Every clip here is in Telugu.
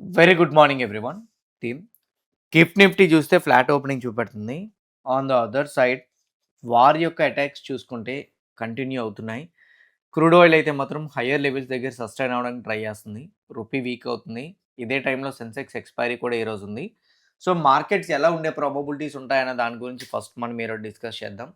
Very good morning everyone team. Gift Nifty చూస్తే ఫ్లాట్ ఓపెనింగ్ చూపెడుతుంది. On the other side war యొక్క అటాక్స్ చూసుకుంటే కంటిన్యూ అవుతున్నాయి. క్రూడ్ ఆయిల్ అయితే మాత్రం హయ్యర్ లెవెల్స్ దగ్గర సస్టైన్ అవ్వడానికి ట్రై చేస్తుంది. రూపీ వీక్ అవుతుంది. ఇదే టైంలో సెన్సెక్స్ ఎక్స్పైరీ కూడా ఈరోజు ఉంది. సో మార్కెట్స్ ఎలా ఉండే ప్రాబబిలిటీస్ ఉంటాయన్న దాని గురించి ఫస్ట్ మనం ఈరోజు డిస్కస్ చేద్దాం.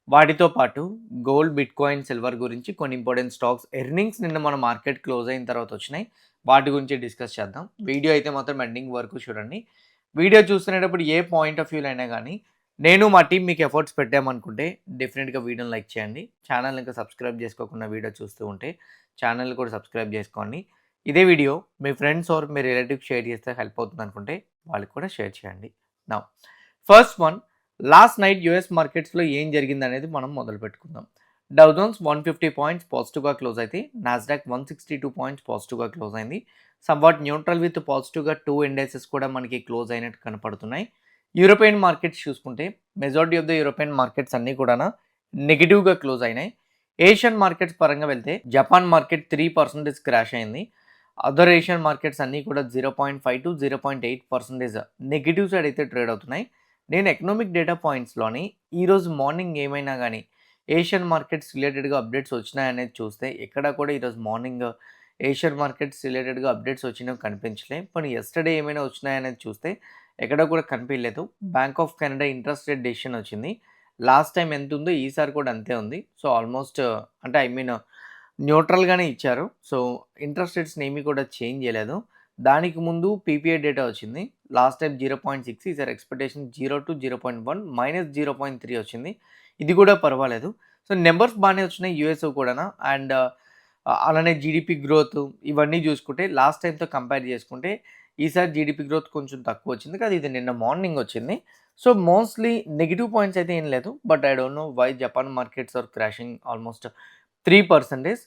వాటితో పాటు గోల్డ్, బిట్‌కాయిన్, సిల్వర్ గురించి కొన్ని ఇంపార్టెంట్ స్టాక్స్ ఎర్నింగ్స్ నిన్న మన మార్కెట్ క్లోజ్ అయిన తర్వాత వచ్చినాయి. వాటి గురించి డిస్కస్ చేద్దాం. వీడియో అయితే మాత్రం ఎండింగ్ వరకు చూడండి. వీడియో చూస్తునేటప్పుడు ఏ పాయింట్ ఆఫ్ వ్యూలో అయినా గానీ, నేను మా టీమ్ మీకు ఎఫర్ట్స్ పెట్టామనుకుంటే డెఫినిట్‌గా వీడియోని లైక్ చేయండి. ఛానెల్‌ని ఇంకా సబ్స్క్రైబ్ చేసుకోకుండా వీడియో చూస్తూ ఉంటే ఛానెల్‌ని కూడా సబ్స్క్రైబ్ చేసుకోండి. ఇదే వీడియో మీ ఫ్రెండ్స్ ఆర్ మీ రిలేటివ్స్ షేర్ చేస్తే హెల్ప్ అవుతుందనుకుంటే వాళ్ళకి కూడా షేర్ చేయండి. Now first one, last night US మార్కెట్స్‌లో ఏం జరిగిందనేది మనం మొదలుపెట్టుకుందాం. డౌ జోన్స్ 150 పాయింట్స్ పాజిటివ్‌గా క్లోజ్ అయితే, నాస్డాక్ 162 పాయింట్స్ పాజిటివ్‌గా క్లోజ్ అయింది. సమ్‌వాట్ న్యూట్రల్ విత్ పాజిటివ్‌గా 2 ఇండెక్సెస్ కూడా మనకి క్లోజ్ అయినట్టు కనపడుతున్నాయి. యూరోపియన్ మార్కెట్స్ చూసుకుంటే majority of the European markets అన్నీ కూడాను నెగెటివ్‌గా క్లోజ్ అయినాయి. ఏషియన్ మార్కెట్స్ పరంగా వెళ్తే జపాన్ మార్కెట్ 3% క్రాష్ అయింది. అదర్ ఏషియన్ మార్కెట్స్ అన్నీ కూడా 0.5-0.8% నెగెటివ్ సైడ్ అయితే ట్రేడ్ అవుతున్నాయి. నేను ఎకనామిక్ డేటా పాయింట్స్‌లోని ఈరోజు మార్నింగ్ ఏమైనా గానీ ఏషియన్ మార్కెట్స్ రిలేటెడ్‌గా అప్డేట్స్ వచ్చినాయనేది చూస్తే ఎక్కడ కూడా ఈరోజు మార్నింగ్ ఏషియన్ మార్కెట్స్ రిలేటెడ్‌గా అప్డేట్స్ వచ్చినవి కనిపించలే. పోనీ యెస్టర్‌డే ఏమైనా వచ్చినాయనేది చూస్తే ఎక్కడ కూడా కనిపియలేదు. Bank of Canada interest rate decision వచ్చింది. లాస్ట్ టైమ్ ఎంతుందో ఈసారి కూడా అంతే ఉంది. సో ఆల్మోస్ట్ అంటే ఐ మీన్ న్యూట్రల్‌గానే ఇచ్చారు. సో ఇంట్రెస్ట్ రేట్స్‌ని ఏమి కూడా చేంజ్ చేయలేదు. దానికి ముందు పీపీఐ డేటా వచ్చింది. లాస్ట్ టైమ్ 0.6, ఈసారి ఎక్స్‌పెక్టేషన్ 0-0.1 -0.3 వచ్చింది. ఇది కూడా పర్వాలేదు. సో నంబర్స్ బానే వచ్చినాయి యూఎస్‌వి కూడాను. అండ్ అలానే జీడీపీ గ్రోత్ ఇవన్నీ చూసుకుంటే లాస్ట్ టైమ్‌తో కంపేర్ చేసుకుంటే ఈసారి జీడీపీ గ్రోత్ కొంచెం తక్కువ వచ్చింది. కానీ ఇది నిన్న మార్నింగ్ వచ్చింది. సో మోస్ట్‌లీ నెగెటివ్ పాయింట్స్ అయితే ఏం లేదు. But I don't know why Japan markets are crashing almost 3%.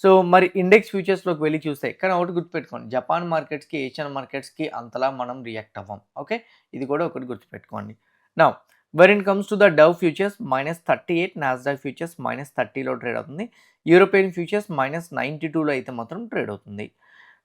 So మరి ఇండెక్స్ ఫ్యూచర్స్‌లోకి వెళ్లి చూస్తే కానీ ఒకటి గుర్తుపెట్టుకోండి. జపాన్ మార్కెట్స్‌కి, ఏషియన్ మార్కెట్స్‌కి అంతలా మనం రియాక్ట్ అవ్వం. ఓకే. ఇది కూడా ఒకటి గుర్తుపెట్టుకోండి. Now when it comes to the Dow futures -38, Nasdaq futures -30లో ట్రేడ్ అవుతుంది. యూరోపియన్ ఫ్యూచర్స్ -92లో అయితే మాత్రం ట్రేడ్ అవుతుంది.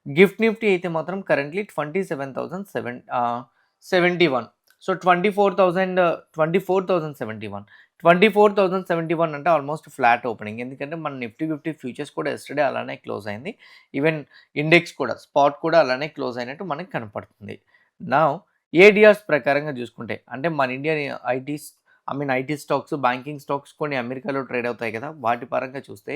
గిఫ్ట్ నిఫ్టీ అయితే మాత్రం కరెంట్‌లీ 27,071. సో 24,071. 24,071 అంటే ఆల్మోస్ట్ ఫ్లాట్ ఓపెనింగ్. ఎందుకంటే మన నిఫ్టీ 50 ఫ్యూచర్స్ కూడా యెస్టర్‌డే అలానే క్లోజ్ అయింది. ఈవెన్ ఇండెక్స్ కూడా స్పాట్ కూడా అలానే క్లోజ్ అయినట్టు మనకు కనపడుతుంది. నౌ ఏడీఆర్స్ ప్రకారంగా చూసుకుంటే అంటే మన Indian IT stocks, banking stocks కొన్ని అమెరికాలో ట్రేడ్ అవుతాయి కదా! వాటి పరంగా చూస్తే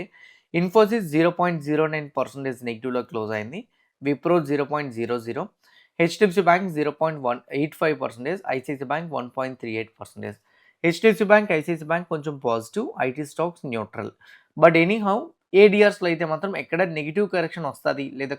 ఇన్ఫోసిస్ 0.09% నెగెటివ్‌లో క్లోజ్ అయింది. Wipro 0.00, HDFC bank 0.85%, ICICI bank 1.38%. HDFC bank, ICICI bank కొంచెం positive, IT stocks neutral. But anyhow ఏడీఆర్స్‌లో అయితే మాత్రం ఎక్కడ నెగెటివ్ కరెక్షన్ వస్తది లేదా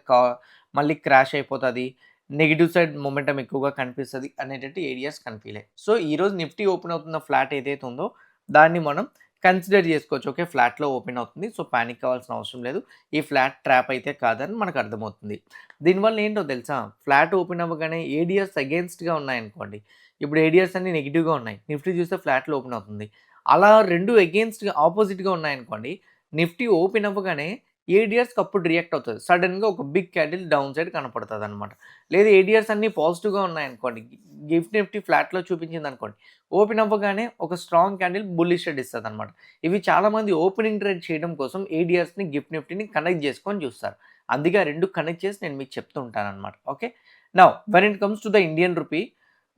మళ్ళీ క్రాష్ అయిపోతది. నెగెటివ్ సైడ్ మొమెంటం ఎక్కువగా కనిపిస్తది అనేటట్టు ఏడీఆర్స్ కనిపియలే. సో ఈరోజు నిఫ్టీ ఓపెన్ అవుతున్న ఫ్లాట్ ఏదైతే ఉందో దాన్ని మనం కన్సిడర్ చేసుకోవచ్చు. ఓకే. ఫ్లాట్‌లో ఓపెన్ అవుతుంది. సో పానిక్ అవ్వాల్సిన అవసరం లేదు. ఈ ఫ్లాట్ ట్రాప్ అయితే కాదని మనకు అర్థమవుతుంది. దీనివల్ల ఏంటో తెలుసా? ఫ్లాట్ ఓపెన్ అవ్వగానే ఏడీఆర్స్ అగెయిన్స్ట్‌గా ఉన్నాయనుకోండి. ఇప్పుడు ఏడీఆర్స్ అన్నీ నెగెటివ్‌గా ఉన్నాయి. నిఫ్టీ చూస్తే ఫ్లాట్‌లో ఓపెన్ అవుతుంది. అలా 2 అగెయిన్స్ట్‌గా ఆపోజిట్‌గా ఉన్నాయనుకోండి. నిఫ్టీ ఓపెన్ అవ్వగానే ఏడీఆర్స్‌కి అప్పుడు రియాక్ట్ అవుతది. సడెన్‌గా ఒక బిగ్ క్యాండిల్ డౌన్ సైడ్ కనపడతదనమాట. లేదా ఏడీఆర్స్ అన్నీ పాజిటివ్‌గా ఉన్నాయనుకోండి. గిఫ్ట్ నిఫ్టీ ఫ్లాట్‌లో చూపించిందనుకోండి. ఓపెన్ అవ్వగానే ఒక స్ట్రాంగ్ క్యాండిల్ బుల్లిష్ ట్రేడ్ ఇస్తదనమాట. ఇవి చాలామంది ఓపెనింగ్ ట్రేడ్ చేయడం కోసం ఏడీఆర్స్‌ని, గిఫ్ట్ నిఫ్టీని కనెక్ట్ చేసుకొని చూస్తారు. అందుకే ఆ 2 కనెక్ట్ చేసి నేను మీకు చెప్తూ ఉంటాననమాట. Okay. Now when it comes to the Indian rupee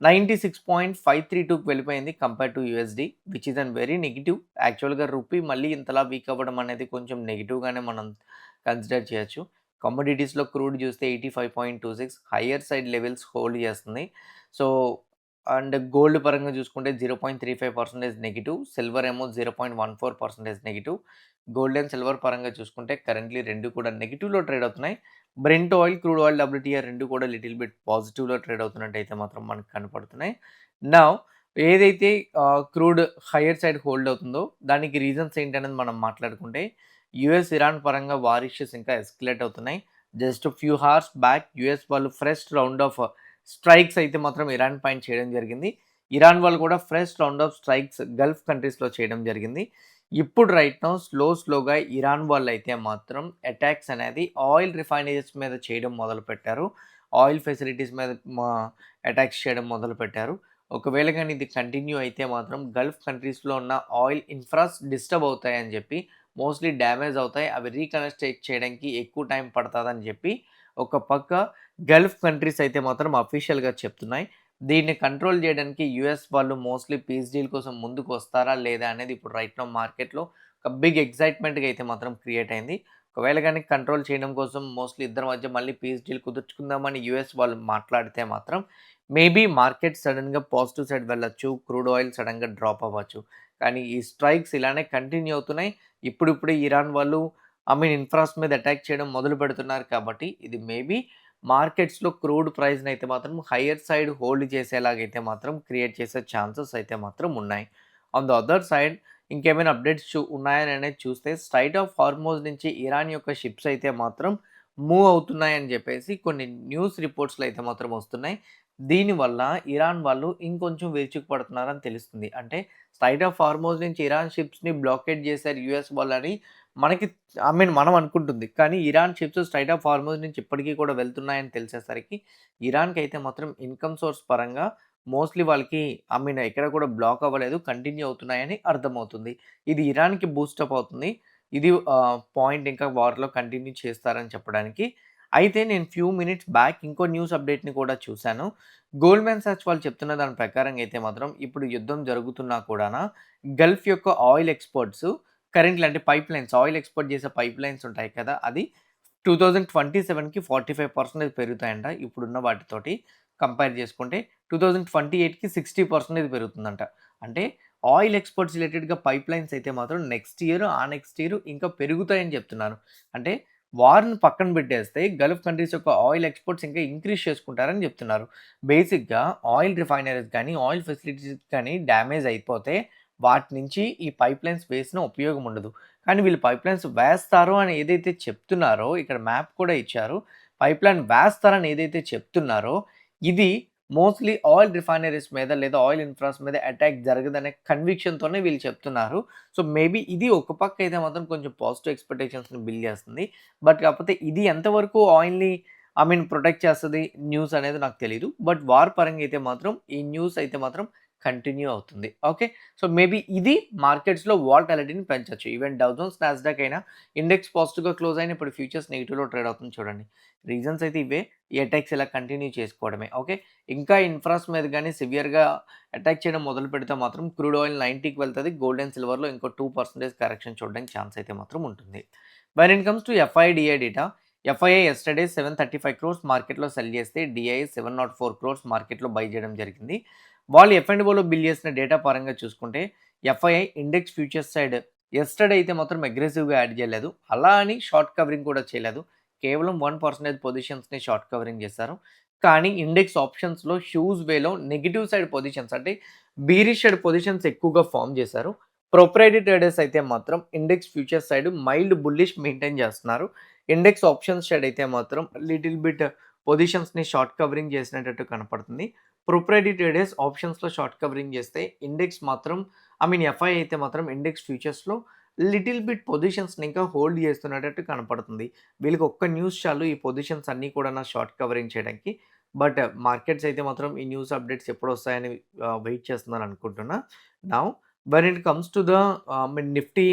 96.532కి వెళ్ళిపోయింది compare to USD which is an very negative. యాక్చువల్‌గా రూపీ మళ్ళీ ఇంతలా వీక్ అవ్వడం అనేది కొంచెం నెగెటివ్‌గానే మనం కన్సిడర్ చేయొచ్చు. కమోడిటీస్‌లో క్రూడ్ చూస్తే 85.26 హయ్యర్ సైడ్ లెవెల్స్ హోల్డ్ చేస్తుంది. సో అండ్ గోల్డ్ పరంగా చూసుకుంటే 0.35% నెగెటివ్. సిల్వర్ ఏమో 0.14% నెగెటివ్. గోల్డ్ అండ్ సిల్వర్ పరంగా చూసుకుంటే కరెంట్‌లీ 2 కూడా నెగెటివ్‌లో ట్రేడ్ అవుతున్నాయి. Brent oil, crude oil, WTI 2 కూడా లిటిల్ బిట్ పాజిటివ్‌లో ట్రేడ్ అవుతున్నట్టయితే మాత్రం మనకు కనపడుతున్నాయి. నౌ ఏదైతే క్రూడ్ హయ్యర్ సైడ్ హోల్డ్ అవుతుందో దానికి రీజన్స్ ఏంటనేది మనం మాట్లాడుకుంటే యూఎస్, ఇరాన్ పరంగా వార్ ఇష్యూస్ ఇంకా ఎస్కలేట్ అవుతున్నాయి. Just few hours back US వాళ్ళు ఫ్రెష్ రౌండ్ ఆఫ్ స్ట్రైక్స్ అయితే మాత్రం ఇరాన్ పైన చేయడం జరిగింది. ఇరాన్ వాళ్ళు కూడా fresh round of strikes Gulf కంట్రీస్‌లో చేయడం జరిగింది. ఇప్పుడు రైట్ నౌ స్లోగా ఇరాన్ వాళ్ళైతే మాత్రం అటాక్స్ అనేది ఆయిల్ రిఫైనరీస్ మీద చేయడం మొదలుపెట్టారు. ఆయిల్ ఫెసిలిటీస్ మీద మా అటాక్స్ చేయడం మొదలుపెట్టారు. ఒకవేళ గాని ఇది కంటిన్యూ అయితే మాత్రం గల్ఫ్ కంట్రీస్‌లో ఉన్న ఆయిల్ ఇన్‌ఫ్రాస్ డిస్టర్బ్ అవుతాయని జెప్పి, మోస్ట్‌లీ డ్యామేజ్ అవుతాయి. అవి రీకన్‌స్ట్రక్ట్ చేయడానికి ఎక్కువ టైం పడతదని జెప్పి, ఒక పక్క గల్ఫ్ కంట్రీస్ అయితే మాత్రం అఫీషియల్‌గా చెప్తున్నాయి. దీన్ని కంట్రోల్ జేయడానికి యూఎస్ వాళ్ళు మోస్ట్‌లీ పీస్ డీల్ కోసం ముందుకొస్తారా? లేదా? అనేది ఇప్పుడు రైట్ నౌ మార్కెట్‌లో ఒక బిగ్ ఎక్సైట్‌మెంట్‌గా అయితే మాత్రం క్రియేట్ అయింది. ఒకవేళ గాని కంట్రోల్ చేయడం కోసం మోస్ట్‌లీ ఇద్దరి మధ్య మళ్ళీ పీస్ డీల్ కుదుర్చుకుందామని యూఎస్ వాళ్ళు మాట్లాడితే మాత్రం మేబీ మార్కెట్ సడెన్‌గా పాజిటివ్ సైడ్ వెళ్ళొచ్చు. క్రూడ్ ఆయిల్ సడెన్‌గా డ్రాప్ అవ్వచ్చు. కానీ ఈ స్ట్రైక్స్ ఇలానే కంటిన్యూ అవుతున్నాయి. ఇప్పుడిప్పుడే ఇరాన్ వాళ్ళు ఇన్‌ఫ్రాస్ మీద అటాక్ చేయడం మొదలు పెడుతున్నారు కాబట్టి ఇది మేబీ మార్కెట్స్‌లో క్రూడ్ ప్రైస్‌నైతే మాత్రం హైయర్ సైడ్ హోల్డ్ చేసేలాగైతే మాత్రం క్రియేట్ చేసే ఛాన్సెస్ అయితే మాత్రం ఉన్నాయి. ఆన్ ద అదర్ సైడ్ ఇంకేమైనా అప్డేట్స్ ఉన్నాయననేది చూస్తే స్ట్రైట్ ఆఫ్ హార్మోజ్ నుంచి ఇరాన్ యొక్క షిప్స్ అయితే మాత్రం మూవ్ అవుతున్నాయని జెప్పేసి కొన్ని న్యూస్ రిపోర్ట్స్‌లో అయితే మాత్రం వస్తున్నాయి. దీనివల్ల ఇరాన్ వాళ్ళు ఇంకొంచెం విరుచుకుపడుతున్నారని తెలుస్తుంది. అంటే స్ట్రైట్ ఆఫ్ హార్మోజ్ నుంచి ఇరాన్ షిప్స్‌ని బ్లాకేడ్ చేశారు యూఎస్ వాళ్ళని మనకి మనం అనుకుంటుంది. కానీ Iran ships straight of Hormuz నుంచి ఇప్పటికి కూడా వెళ్తున్నాయని తెలిసేసరికి ఇరాన్‌కైతే మాత్రం ఇన్‌కమ్ సోర్స్ పరంగా మోస్ట్‌లీ వాళ్ళకి ఎక్కడ కూడా బ్లాక్ అవ్వలేదు. కంటిన్యూ అవుతున్నాయని అర్థమవుతుంది. ఇది ఇరాన్‌కి బూస్టప్ అవుతుంది. ఇది పాయింట్ ఇంకా వార్‌లో కంటిన్యూ చేస్తారని చెప్పడానికి. అయితే నేను ఫ్యూ మినిట్స్ బ్యాక్ ఇంకో న్యూస్ అప్డేట్‌ని కూడా చూసాను. గోల్డ్‌మ్యాన్ సాక్స్ వాళ్ళు చెప్తున్న దాని ప్రకారంగా అయితే మాత్రం ఇప్పుడు యుద్ధం జరుగుతున్నా కూడానా గల్ఫ్ యొక్క ఆయిల్ ఎక్స్‌పోర్ట్స్ కరెంట్‌లీ అంటే పైప్‌లైన్స్ ఆయిల్ ఎక్స్‌పోర్ట్ చేసే పైప్‌లైన్స్ ఉంటాయి కదా! అది 2027కి 45% పెరుగుతాయంట. ఇప్పుడున్న వాటితోటి కంపేర్ చేసుకుంటే. 2028కి 60% పెరుగుతుందంట. అంటే ఆయిల్ ఎక్స్‌పోర్ట్స్ రిలేటెడ్‌గా పైప్‌లైన్స్ అయితే మాత్రం నెక్స్ట్ ఇయర్, ఆ నెక్స్ట్ ఇయర్ ఇంకా పెరుగుతాయని చెప్తున్నారు. అంటే వార్‌ని పక్కన పెట్టేస్తే గల్ఫ్ కంట్రీస్ యొక్క ఆయిల్ ఎక్స్‌పోర్ట్స్ ఇంకా ఇంక్రీజ్ చేసుకుంటారని చెప్తున్నారు. బేసిక్‌గా ఆయిల్ రిఫైనరీస్ గానీ, ఆయిల్ ఫెసిలిటీస్ కానీ డ్యామేజ్ అయిపోతే వాటి నుంచి ఈ పైప్‌లైన్స్ వేసిన ఉపయోగం ఉండదు. కానీ వీళ్ళు పైప్‌లైన్స్ వేస్తారు అని ఏదైతే చెప్తున్నారో, ఇక్కడ మ్యాప్ కూడా ఇచ్చారు. పైప్‌లైన్ వేస్తారని ఏదైతే చెప్తున్నారో, ఇది మోస్ట్‌లీ ఆయిల్ రిఫైనరీస్ మీద లేదా ఆయిల్ ఇన్‌ఫ్రాస్ మీద అటాక్ జరగదనే కన్విక్షన్‌తోనే వీళ్ళు చెప్తున్నారు. సో, మేబీ ఇది ఒక పక్క అయితే మాత్రం కొంచెం పాజిటివ్ ఎక్స్‌పెక్టేషన్స్‌ని బిల్డ్ చేస్తుంది. బట్ కాకపోతే ఇది ఎంతవరకు ఆయిల్‌ని ప్రొటెక్ట్ చేస్తది న్యూస్ అనేది నాకు తెలీదు. బట్ వార్ పరంగా అయితే మాత్రం ఈ న్యూస్ అయితే మాత్రం కంటిన్యూ అవుతుంది. ఓకే. సో, మేబీ ఇది మార్కెట్స్‌లో వాలటాలిటీని పెంచొచ్చు. ఈవెన్ డౌ జోన్స్, నాస్డాక్ అయినా ఇండెక్స్ పాజిటివ్‌గా క్లోజ్ అయిన ఇప్పుడు ఫ్యూచర్స్ నెగెటివ్‌లో ట్రేడ్ అవుతుంది చూడండి. రీజన్స్ అయితే ఇవే. ఈ అటాక్స్ ఇలా కంటిన్యూ చేసుకోవడమే. ఓకే. ఇంకా ఇన్ఫ్రాస్ మీద గాని సివియర్‌గా అటాక్ చేయడం మొదలుపెడితే మాత్రం క్రూడ్ ఆయిల్ 90కి వెళ్తది. గోల్డ్ అండ్ సిల్వర్‌లో ఇంకో 2% కరెక్షన్ చూడడానికి ఛాన్స్ అయితే మాత్రం ఉంటుంది. When it comes to FIDI data, FII yesterday 735 crores మార్కెట్‌లో సెల్ చేస్తే, డిఐఐ 704 క్రోర్స్ మార్కెట్‌లో బై చేయడం జరిగింది. వాళ్ళు ఎఫ్&ఓలో బిల్ చేసిన డేటా పరంగా చూసుకుంటే, FII index futures side yesterday అయితే మాత్రం అగ్రెసివ్‌గా యాడ్ చేయలేదు. అలా అని షార్ట్ కవరింగ్ కూడా చేయలేదు. కేవలం 1% పొజిషన్స్‌ని షార్ట్ కవరింగ్ చేశారు. కానీ ఇండెక్స్ ఆప్షన్స్‌లో హ్యూజ్ వేలో నెగెటివ్ సైడ్ పొజిషన్స్ అంటే బీరిష్ సైడ్ పొజిషన్స్ ఎక్కువగా ఫార్మ్ చేశారు. ప్రొప్రైటరీ ట్రేడర్స్ అయితే మాత్రం index futures side mild bullish maintain చేస్తున్నారు. ఇండెక్స్ ఆప్షన్స్ సైడ్ అయితే మాత్రం లిటిల్ బిట్ పొజిషన్స్‌ని షార్ట్ కవరింగ్ చేసినట్టు కనపడుతుంది. ప్రొప్రైటరీ ట్రేడర్స్ ఆప్షన్స్‌లో షార్ట్ కవరింగ్ చేస్తే ఇండెక్స్ మాత్రం ఎఫ్ఐ అయితే మాత్రం ఇండెక్స్ ఫ్యూచర్స్‌లో లిటిల్ బిట్ పొజిషన్స్‌ని ఇంకా హోల్డ్ చేస్తున్నట్టు కనపడుతుంది. వీళ్ళకి ఒక్క న్యూస్ చాలు ఈ పొజిషన్స్ అన్నీ కూడా షార్ట్ కవరింగ్ చేయడానికి. బట్ మార్కెట్స్ అయితే మాత్రం ఈ న్యూస్ అప్డేట్స్ ఎప్పుడొస్తాయని వెయిట్ చేస్తున్నాను అనుకుంటున్నా. Now when it comes to the Nifty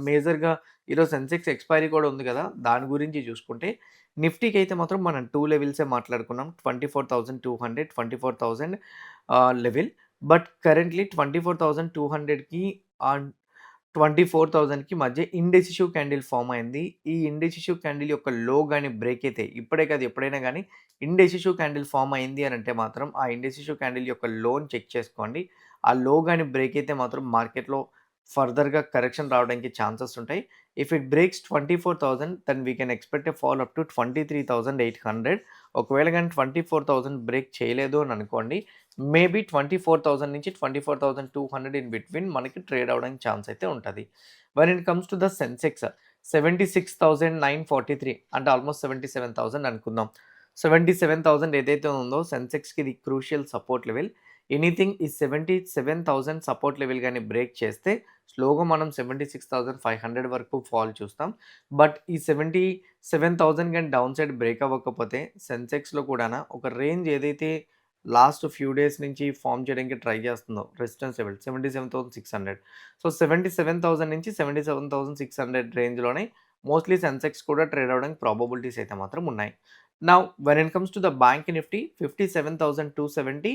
మేజర్‌గా ఈరోజు సెన్సెక్స్ ఎక్స్‌పైరీ కూడా ఉంది కదా! దాని గురించి చూసుకుంటే నిఫ్టీకి అయితే మాత్రం మనం 2 లెవెల్సే మాట్లాడుకున్నాం. 24,200, 24,000 లెవెల్. బట్ కరెంట్‌లీ 24,200కి అండ్ 24,000కి మధ్య ఇండెసిసివ్ క్యాండిల్ ఫార్మ్ అయింది. ఈ ఇండెసిసివ్ క్యాండిల్ యొక్క లో గాని బ్రేక్ అయితే ఇప్పుడే కాదు ఎప్పుడైనా గాని ఇండెసిసివ్ క్యాండిల్ ఫార్మ్ అయింది అనంటే మాత్రం ఆ ఇండెసిసివ్ క్యాండిల్ యొక్క లోని చెక్ చేసుకోండి. ఆ లో గాని బ్రేక్ అయితే మాత్రం మార్కెట్‌లో ఫర్దర్‌గా కరెక్షన్ రావడానికి ఛాన్సెస్ ఉంటాయి. If it breaks 24,000 then we can expect a fall up to 23,800. ఒకవేళ గాని 24,000 బ్రేక్ చేయలేదు అని అనుకోండి. మేబీ 24,000 నుంచి 24,200 ఇన్ బిట్వీన్ మనకి ట్రేడ్ అవ్వడానికి ఛాన్స్ అయితే ఉంటది. When it comes to the Sensex 76,943 అంటే ఆల్‌మోస్ట్ 77,000 అనుకుందాం. 77,000 ఏదైతే ఉందో సెన్సెక్స్‌కి ఇది క్రూషియల్ సపోర్ట్ లెవెల్. ఎనీథింగ్ ఈ 77,000 సపోర్ట్ లెవెల్ గాని బ్రేక్ చేస్తే స్లోగా మనం 76,500 వరకు ఫాల్ చూస్తాం. బట్ ఈ 77,000 గాని డౌన్ సైడ్ బ్రేక్ అవ్వకపోతే సెన్సెక్స్‌లో కూడాన ఒక రేంజ్ ఏదైతే లాస్ట్ ఫ్యూ డేస్ నుంచి ఫార్మ్ చేయడానికి ట్రై చేస్తుందో రెసిస్టెన్స్ లెవెల్ 77,600. సో 77,000 నుంచి 77,600 రేంజ్‌లోనే మోస్ట్‌లీ సెన్సెక్స్ కూడా ట్రేడ్ అవ్వడానికి ప్రాబబిలిటీస్ అయితే మాత్రం ఉన్నాయి. Now when it comes to the bank Nifty 57,270,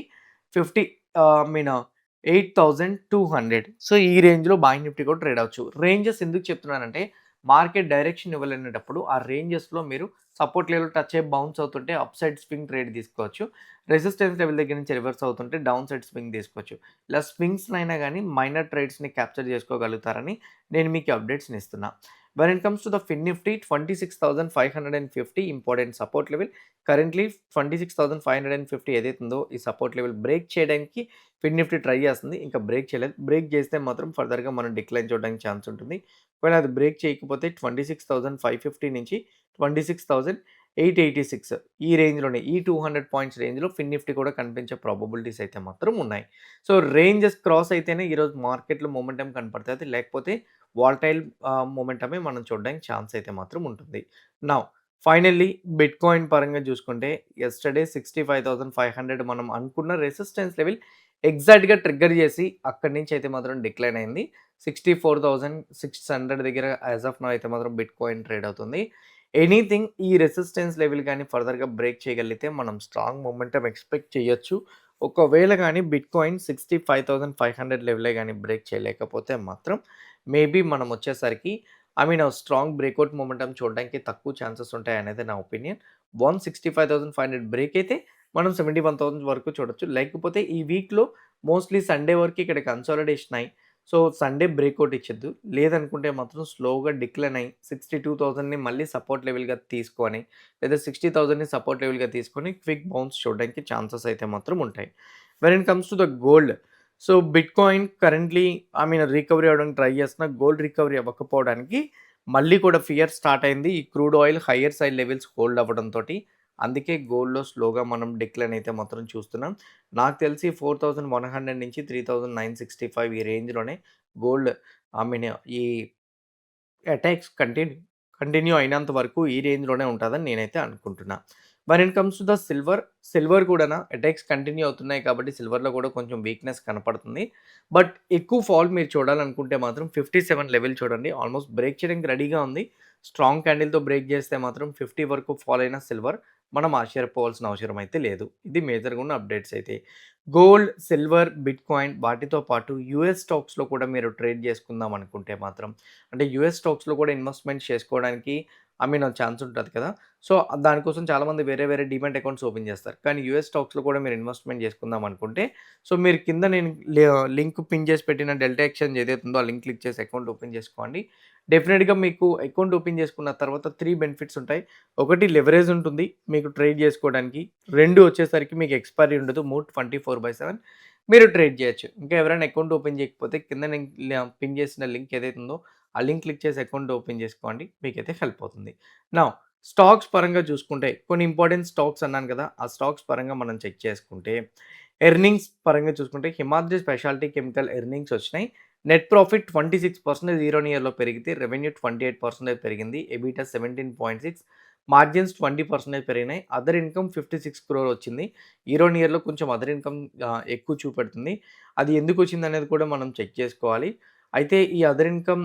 50 mean 8,200. So ఈ రేంజ్‌లో బ్యాంక్ నిఫ్టీ కూడా ట్రేడ్ అవ్వచ్చు. రేంజెస్ ఎందుకు చెప్తున్నానంటే మార్కెట్ డైరెక్షన్ ఇవ్వలేనప్పుడు ఆ రేంజెస్‌లో మీరు సపోర్ట్ లెవెల్ టచ్ అయ్యి బౌన్స్ అవుతుంటే అప్ సైడ్ స్వింగ్ ట్రేడ్ తీసుకోవచ్చు. రెసిస్టెన్స్ లెవెల్ దగ్గర నుంచి రివర్స్ అవుతుంటే డౌన్ సైడ్ స్వింగ్ తీసుకోవచ్చు. ఇలా స్వింగ్స్‌నైనా గానీ మైనర్ ట్రేడ్స్‌ని క్యాప్చర్ చేసుకోగలుగుతారని నేను మీకు అప్డేట్స్‌ని ఇస్తున్నా. When it comes to the Fin Nifty 26,550 important support level. Currently 26,550 ఏదైతే ఉందో ఈ సపోర్ట్ లెవెల్ బ్రేక్ చేయడానికి ఫిన్ నిఫ్టీ ట్రై చేస్తుంది. ఇంకా బ్రేక్ చేయలేదు. బ్రేక్ చేస్తే మాత్రం ఫర్దర్‌గా మనం డిక్లైన్ చూడడానికి ఛాన్స్ ఉంటుంది. ఒకవేళ అది బ్రేక్ చేయకపోతే 26,550 నుంచి 26,886 ఈ రేంజ్‌లోనే ఈ 200 పాయింట్స్ రేంజ్‌లో ఫిన్ నిఫ్టీ కూడా కనిపించే ప్రాబబిలిటీస్ అయితే మాత్రం ఉన్నాయి. సో రేంజెస్ క్రాస్ అయితేనే ఈరోజు మార్కెట్‌లో మొమెంటం కనపడతది. లేకపోతే వాలటైల్ మొమెంటమే మనం చూడడానికి ఛాన్స్ అయితే మాత్రం ఉంటుంది. నౌ ఫైనల్లీ బిట్‌కాయిన్ పరంగా చూసుకుంటే యెస్టర్‌డే 65,500 మనం అనుకున్న రెసిస్టెన్స్ లెవెల్ ఎగ్జాక్ట్‌గా ట్రిగ్గర్ చేసి అక్కడి నుంచి అయితే మాత్రం డిక్లైన్ అయింది. 64,600 దగ్గర యాస్ ఆఫ్ నౌ అయితే మాత్రం బిట్‌కాయిన్ ట్రేడ్ అవుతుంది. ఎనీథింగ్ ఈ రెసిస్టెన్స్ లెవెల్ గాని ఫర్దర్‌గా బ్రేక్ చేయగలిగితే మనం స్ట్రాంగ్ మొమెంటం ఎక్స్‌పెక్ట్ చేయొచ్చు. ఒకవేళ గాని బిట్‌కాయిన్ 65,500 లెవెలే గాని బ్రేక్ చేయలేకపోతే మాత్రం మేబీ మనం వచ్చేసరికి స్ట్రాంగ్ బ్రేక్‌ఔట్ మొమెంటం చూడడానికి తక్కువ ఛాన్సెస్ ఉంటాయనేది నా ఒపీనియన్. 165,500 బ్రేక్ అయితే మనం 71,000 వరకు చూడొచ్చు. లేకపోతే ఈ వీక్‌లో మోస్ట్‌లీ సండే వరకు ఇక్కడ కన్సాలిడేషన్ అయ్యి సో సండే బ్రేక్‌ఔట్ ఇచ్చిద్దు. లేదనుకుంటే మాత్రం స్లోగా డిక్లైన్ అయ్యి 62,000ని మళ్ళీ సపోర్ట్ లెవెల్‌గా తీసుకొని లేదా 60,000ని సపోర్ట్ లెవెల్‌గా తీసుకొని క్విక్ బౌన్స్ చూడడానికి ఛాన్సెస్ అయితే మాత్రం ఉంటాయి. When it comes to the gold. So bitcoin currently recovery అవ్వడానికి ట్రై చేస్తున్నా. గోల్డ్ రికవరీ అవ్వకపోవడానికి మళ్ళీ కూడా ఫియర్ స్టార్ట్ అయింది. ఈ crude oil higher side levels hold అవ్వడంతోటి. అందుకే గోల్డ్‌లో స్లోగా మనం డిక్లైన్ అయితే మాత్రం చూస్తున్నాం. నాకు తెలిసి 4,100 నుంచి 3,965 ఈ రేంజ్‌లోనే గోల్డ్ ఐ మీన్ ఈ అటాక్స్ కంటిన్యూ అయినంత వరకు ఈ రేంజ్‌లోనే ఉంటదని నేనైతే అనుకుంటున్నా. When it comes to the silver, silver కూడానా అటాక్స్ కంటిన్యూ అవుతున్నాయి కాబట్టి సిల్వర్‌లో కూడా కొంచెం వీక్‌నెస్ కనపడుతుంది. బట్ ఎక్కువ ఫాల్ మీరు చూడాలనుకుంటే మాత్రం 57 లెవెల్ చూడండి. ఆల్మోస్ట్ బ్రేక్ చేయడానికి రెడీగా ఉంది. స్ట్రాంగ్ క్యాండిల్‌తో బ్రేక్ చేస్తే మాత్రం 50 వరకు ఫాల్ అయిన సిల్వర్ మనం ఆశ్చర్యపోవాల్సిన అవసరం అయితే లేదు. ఇది మేజర్‌గా ఉన్న అప్డేట్స్ అయితే. గోల్డ్, సిల్వర్, బిట్‌కాయిన్ వాటితో పాటు యూఎస్ స్టాక్స్‌లో కూడా మీరు ట్రేడ్ చేసుకుందాం అనుకుంటే మాత్రం అంటే యూఎస్ స్టాక్స్‌లో కూడా ఇన్వెస్ట్‌మెంట్ చేసుకోవడానికి ఛాన్స్ ఉంటది కదా! సో, దానికోసం చాలామంది వేరే వేరే డీమాట్ అకౌంట్స్ ఓపెన్ చేస్తారు. కానీ యూఎస్ స్టాక్స్‌లో కూడా మీరు ఇన్వెస్ట్‌మెంట్ చేసుకుందాం అనుకుంటే సో, మీరు కింద నేను లింక్ పిన్ చేసి పెట్టిన డెల్టా ఎక్స్‌చేంజ్ ఏదైతే ఉందో ఆ లింక్ క్లిక్ చేసి అకౌంట్ ఓపెన్ చేసుకోండి. డెఫినిట్‌గా మీకు అకౌంట్ ఓపెన్ చేసుకున్న తర్వాత 3 బెనిఫిట్స్ ఉంటాయి. ఒకటి లెవరేజ్ ఉంటుంది మీకు ట్రేడ్ చేసుకోవడానికి. 2 వచ్చేసరికి మీకు ఎక్స్‌పైరీ ఉండదు. 24/7 మీరు ట్రేడ్ చేయొచ్చు. ఇంకా ఎవరైనా అకౌంట్ ఓపెన్ చేయకపోతే కింద నేను పిన్ చేసిన లింక్ ఏదైతే ఉందో ఆ లింక్ క్లిక్ చేసి అకౌంట్ ఓపెన్ చేసుకోండి. మీకైతే హెల్ప్ అవుతుంది. నౌ స్టాక్స్ పరంగా చూసుకుంటే కొన్ని ఇంపార్టెంట్ స్టాక్స్ అన్నాను కదా! ఆ స్టాక్స్ పరంగా మనం చెక్ చేసుకుంటే ఎర్నింగ్స్ పరంగా చూసుకుంటే హిమాద్రి స్పెషాలిటీ కెమికల్ ఎర్నింగ్స్ వచ్చినాయి. నెట్ ప్రాఫిట్ 26% ఇయర్ ఆన్ ఇయర్‌లో పెరిగితే రెవెన్యూ 28% పెరిగింది. ఎబిటా 17.6 మార్జిన్స్ 20% పెరిగినాయి. అదర్ ఇన్‌కమ్ 56 క్రోర్ వచ్చింది. ఇయర్ ఆన్ ఇయర్‌లో కొంచెం అదర్ ఇన్‌కమ్ ఎక్కువ చూపెడుతుంది. అది ఎందుకు వచ్చిందనేది కూడా మనం చెక్ చేసుకోవాలి. అయితే ఈ అదర్ ఇన్‌కమ్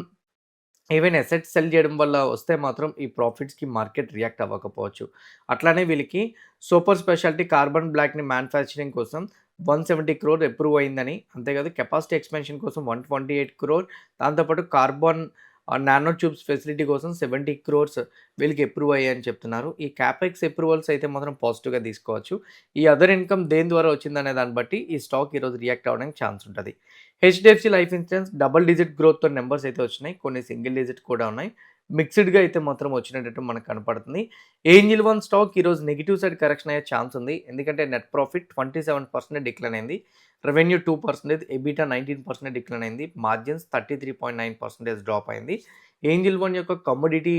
ఏవైనా అసెట్స్ సెల్ చేయడం వల్ల వస్తే మాత్రం ఈ ప్రాఫిట్స్‌కి మార్కెట్ రియాక్ట్ అవ్వకపోవచ్చు. అట్లానే వీళ్ళకి సూపర్ స్పెషాలిటీ కార్బన్ బ్లాక్‌ని మ్యానుఫ్యాక్చరింగ్ కోసం 170 క్రోర్ అప్రూవ్ అయిందని, అంతేకాదు కెపాసిటీ ఎక్స్‌పాన్షన్ కోసం 128 క్రోర్ దాంతో పాటు కార్బన్ నానో ట్యూబ్స్ ఫెసిలిటీ కోసం 70 క్రోర్స్ వీళ్ళకి అప్రూవ్ అయ్యాయని చెప్తున్నారు. ఈ క్యాపెక్స్ అప్రూవల్స్ అయితే మాత్రం పాజిటివ్‌గా తీసుకోవచ్చు. ఈ అదర్ ఇన్‌కమ్ దేని ద్వారా వచ్చిందనే దాన్ని బట్టి ఈ స్టాక్ ఈరోజు రియాక్ట్ అవ్వడానికి ఛాన్స్ ఉంటది. HDFC life insurance double digit గ్రోత్‌తో నంబర్స్ అయితే వచ్చినాయి. కొన్ని సింగిల్ డిజిట్ కూడా ఉన్నాయి. మిక్స్‌డ్‌గా అయితే మాత్రం వచ్చినట్టు మనకు కనపడుతుంది. ఏంజిల్ వన్ స్టాక్ ఈరోజు నెగెటివ్ సైడ్ కరెక్షన్ అయ్యే ఛాన్స్ ఉంది. ఎందుకంటే నెట్ ప్రాఫిట్ 27% డిక్లైన్ అయింది. రెవెన్యూ 2%, ఎబిటా 19% డిక్లైన్ అయింది. మార్జిన్స్ 33.9% డ్రాప్ అయింది. ఏంజిల్ వన్ యొక్క కమోడిటీ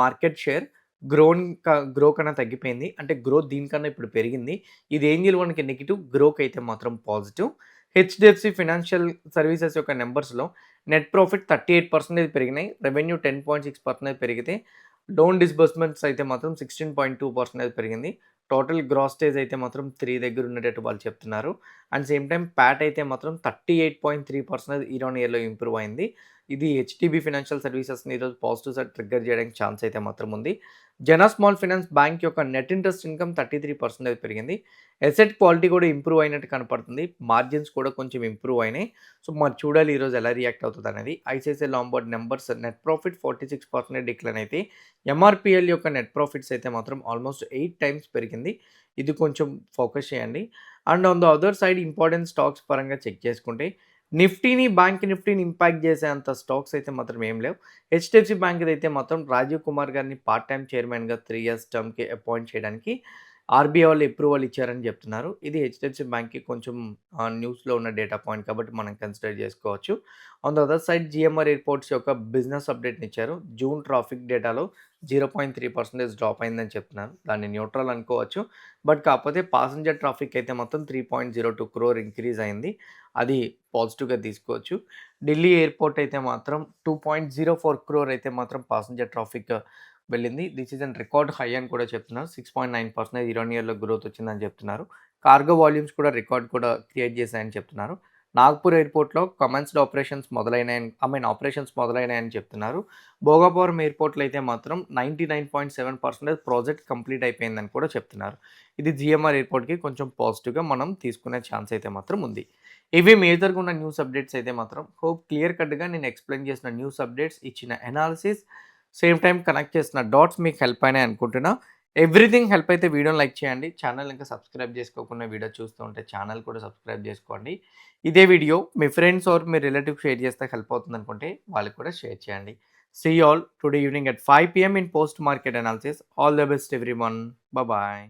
మార్కెట్ షేర్ గ్రో కన్నా తగ్గిపోయింది. అంటే గ్రోత్ దీనికన్నా ఇప్పుడు పెరిగింది. ఇది ఏంజెల్ వన్‌కి నెగెటివ్, గ్రోకైతే మాత్రం పాజిటివ్. హెచ్‌డిఎఫ్‌సి ఫైనాన్షియల్ సర్వీసెస్ యొక్క నంబర్స్‌లో నెట్ ప్రాఫిట్ 38% పెరిగినాయి. రెవెన్యూ 10.6% పెరిగితే, లోన్ డిస్బర్స్‌మెంట్స్ అయితే మాత్రం 16.2% పెరిగింది. టోటల్ గ్రాస్ స్టేజ్ అయితే మాత్రం 3 దగ్గర ఉండేటట్టు వాళ్ళు చెప్తున్నారు. అండ్ సేమ్ టైమ్ ప్యాట్ అయితే మాత్రం 38.3% ఇయర్ ఆన్ ఇయర్‌లో ఇంప్రూవ్ అయింది. ఇది హెచ్‌డిబి ఫైనాన్షియల్ సర్వీసెస్‌ని ఈరోజు పాజిటివ్ సైడ్ ట్రిగ్గర్ చేయడానికి ఛాన్స్ అయితే మాత్రం ఉంది. జన స్మాల్ ఫైనాన్స్ బ్యాంక్ యొక్క నెట్ ఇంట్రెస్ట్ ఇన్‌కమ్ 33% పెరిగింది. అసెట్ క్వాలిటీ కూడా ఇంప్రూవ్ అయినట్టు కనపడుతుంది. మార్జిన్స్ కూడా కొంచెం ఇంప్రూవ్ అయినాయి. సో, మరి చూడాలి ఈరోజు ఎలా రియాక్ట్ అవుతదనేది. ICICI Lombard numbers net profit 46% decline అయితే, ఎంఆర్‌పీఎల్ యొక్క నెట్ ప్రాఫిట్స్ అయితే మాత్రం ఆల్మోస్ట్ 8 టైమ్స్ పెరిగింది. ఇది కొంచెం ఫోకస్ చేయండి. And on the other side important stocks పరంగా చెక్ చేసుకుంటే, బ్యాంక్ నిఫ్టీని ఇంపాక్ట్ చేసేంత స్టాక్స్ అయితే మాత్రం ఏం లేవు. హెచ్‌డిఎఫ్‌సి బ్యాంక్‌దైతే మాత్రం రాజీవ్ కుమార్ గారిని పార్ట్ టైమ్ చైర్మన్‌గా 3 ఇయర్స్ టర్మ్‌కి అపాయింట్ చేయడానికి ఆర్‌బీఐ వాళ్ళు అప్రూవల్ ఇచ్చారని చెప్తున్నారు. ఇది హెచ్‌డిఎఫ్‌సి బ్యాంక్‌కి కొంచెం న్యూస్‌లో ఉన్న డేటా పాయింట్ కాబట్టి మనం కన్సిడర్ చేసుకోవచ్చు. On the other side GMR airports యొక్క బిజినెస్ అప్డేట్‌ని ఇచ్చారు. జూన్ ట్రాఫిక్ డేటాలో 0.3% డ్రాప్ అయిందని చెప్తున్నారు. దాన్ని న్యూట్రల్ అనుకోవచ్చు. బట్ కాకపోతే పాసెంజర్ ట్రాఫిక్ అయితే మొత్తం 3.02 క్రోర్ ఇంక్రీజ్ అయింది. అది పాజిటివ్‌గా తీసుకోవచ్చు. ఢిల్లీ ఎయిర్‌పోర్ట్ అయితే మాత్రం 2.04 క్రోర్ అయితే మాత్రం పాసెంజర్ ట్రాఫిక్ వెళ్ళింది. This is an record high అని కూడా చెప్తున్నారు. 6.9% ఇయర్ ఆన్ ఇయర్‌లో గ్రోత్ వచ్చిందని చెప్తున్నారు. కార్గో వాల్యూమ్స్ కూడా రికార్డ్ కూడా క్రియేట్ చేశాయని చెప్తున్నారు. నాగ్పూర్ ఎయిర్‌పోర్ట్‌లో కమెన్స్డ్ ఆపరేషన్స్ మొదలైనాయని చెప్తున్నారు. భోగాపురం ఎయిర్‌పోర్ట్‌లో అయితే మాత్రం 99.7% ప్రాజెక్ట్ కంప్లీట్ అయిపోయిందని కూడా చెప్తున్నారు. ఇది జీఎంఆర్ ఎయిర్‌పోర్ట్‌కి కొంచెం పాజిటివ్‌గా మనం తీసుకునే ఛాన్స్ అయితే మాత్రం ఉంది. ఇవి మేజర్‌గా ఉన్న న్యూస్ అప్డేట్స్ అయితే మాత్రం హోప్ క్లియర్ కట్‌గా నేను ఎక్స్‌ప్లెయిన్ చేసిన న్యూస్ అప్డేట్స్, ఇచ్చిన అనాలిసిస్, సేమ్ టైమ్ కనెక్ట్ చేసిన డాట్స్ మీకు హెల్ప్ అయినాయి అనుకుంటున్నా. ఎవ్రీథింగ్ హెల్ప్ అయితే వీడియోని లైక్ చేయండి. ఛానల్ ఇంకా సబ్స్క్రైబ్ చేసుకోకుండా వీడియో చూస్తూ ఉంటే ఛానల్ కూడా సబ్స్క్రైబ్ చేసుకోండి. ఇదే వీడియో మీ ఫ్రెండ్స్ ఆర్ మీ రిలేటివ్స్ షేర్ చేస్తే హెల్ప్ అవుతుందనుకుంటే వాళ్ళకి కూడా షేర్ చేయండి. See you all today evening at 5 PM in post market analysis. All the best everyone. Bye bye.